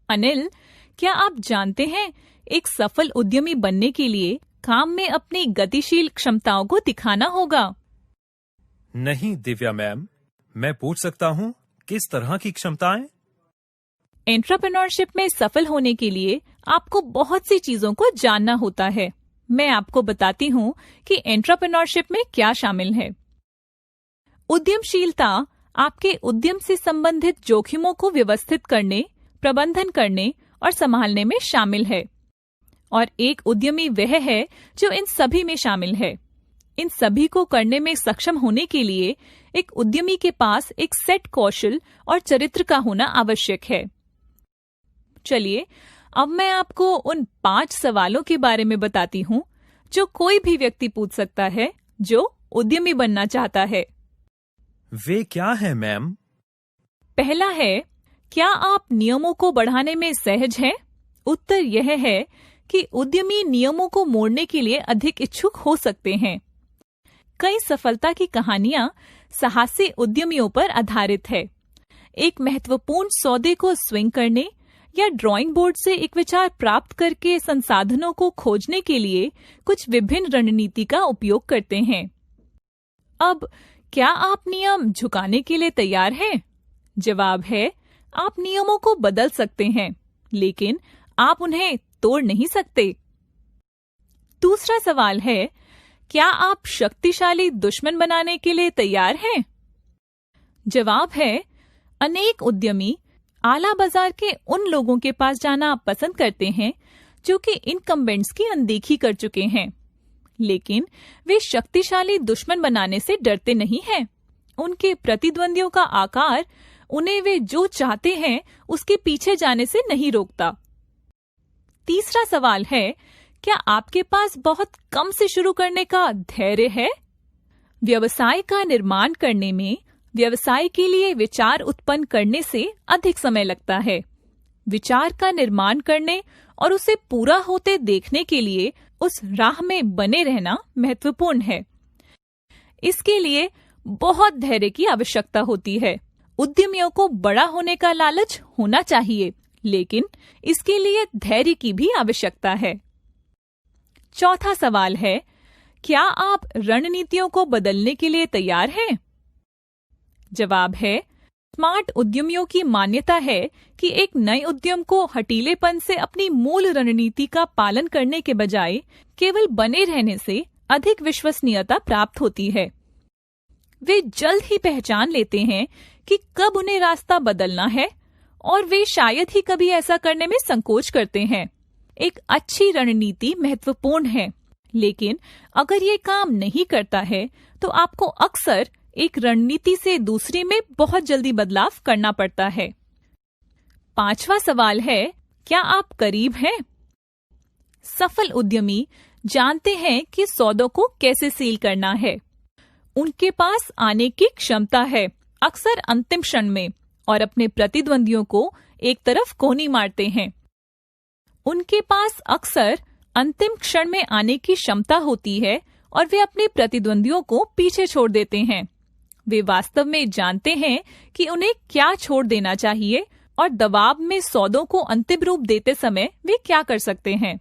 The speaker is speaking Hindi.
अनिल, क्या आप जानते हैं एक सफल उद्यमी बनने के लिए काम में अपनी गतिशील क्षमताओं को दिखाना होगा? नहीं दिव्या मैम, मैं पूछ सकता हूँ किस तरह की क्षमताएं? एंटरप्रेन्योरशिप में सफल होने के लिए आपको बहुत सी चीजों को जानना होता है। मैं आपको बताती हूँ कि एंटरप्रेन्योरशिप में क्या शामिल है। उद्यमशीलता आपके उद्यम से संबंधित जोखिमों को व्यवस्थित करने, प्रबंधन करने और संभालने में शामिल है। और एक उद्यमी वह है जो इन सभी में शामिल है। इन सभी को करने में सक्षम होने के लिए एक उद्यमी के पास एक सेट कौशल और चरित्र का होना आवश्यक है। चलिए, अब मैं आपको उन 5 सवालों के बारे में बताती हूँ जो कोई भी व्यक्ति पूछ सकता है जो उद्यमी बनना चाहता है। वे क्या है मैम? पहला है, क्या आप नियमों को बढ़ाने में सहज हैं? उत्तर यह है कि उद्यमी नियमों को मोड़ने के लिए अधिक इच्छुक हो सकते हैं। कई सफलता की कहानियां साहसी उद्यमियों पर आधारित है। एक महत्वपूर्ण सौदे को स्विंग करने या ड्राइंग बोर्ड से एक विचार प्राप्त करके संसाधनों को खोजने के लिए कुछ विभिन्न रणनीति का उपयोग करते हैं। अब क्या आप नियम झुकाने के लिए तैयार हैं? जवाब है, आप नियमों को बदल सकते हैं, लेकिन आप उन्हें तोड़ नहीं सकते। दूसरा सवाल है, क्या आप शक्तिशाली दुश्मन बनाने के लिए तैयार हैं? जवाब है, अनेक उद्यमी आला बाजार के उन लोगों के पास जाना पसंद करते हैं जो कि इनकम्बेंट्स की अनदेखी कर चुके हैं, लेकिन वे शक्तिशाली दुश्मन बनाने से डरते नहीं हैं। उनके प्रतिद्वंदियों का आकार उन्हें वे जो चाहते हैं उसके पीछे जाने से नहीं रोकता। तीसरा सवाल है, क्या आपके पास बहुत कम से शुरू करने का धैर्य है? व्यवसाय का निर्माण करने में व्यवसाय के लिए विचार उत्पन्न करने से अधिक समय लगता है। विचार का निर्माण करने और उसे पूरा होते देखने के लिए उस राह में बने रहना महत्वपूर्ण है। इसके लिए बहुत धैर्य की आवश्यकता होती है। उद्यमियों को बड़ा होने का लालच होना चाहिए, लेकिन इसके लिए धैर्य की भी आवश्यकता है। चौथा सवाल है, क्या आप रणनीतियों को बदलने के लिए तैयार हैं? जवाब है, स्मार्ट उद्यमियों की मान्यता है कि एक नए उद्यम को हठीलेपन से अपनी मूल रणनीति का पालन करने के बजाय केवल बने रहने से अधिक विश्वसनीयता प्राप्त होती है। वे जल्द ही पहचान लेते हैं कि कब उन्हें रास्ता बदलना है और वे शायद ही कभी ऐसा करने में संकोच करते हैं। एक अच्छी रणनीति महत्वपूर्ण है, लेकिन अगर ये काम नहीं करता है तो आपको अक्सर एक रणनीति से दूसरी में बहुत जल्दी बदलाव करना पड़ता है। पांचवा सवाल है, क्या आप करीब हैं? सफल उद्यमी जानते हैं कि सौदों को कैसे सील करना है। उनके पास आने की क्षमता है, अक्सर अंतिम क्षण में, और अपने प्रतिद्वंदियों को एक तरफ कोनी मारते हैं। उनके पास अक्सर अंतिम क्षण में आने की क्षमता होती है और वे अपने प्रतिद्वंदियों को पीछे छोड़ देते हैं। वे वास्तव में जानते हैं कि उन्हें क्या छोड़ देना चाहिए और दबाव में सौदों को अंतिम रूप देते समय वे क्या कर सकते हैं।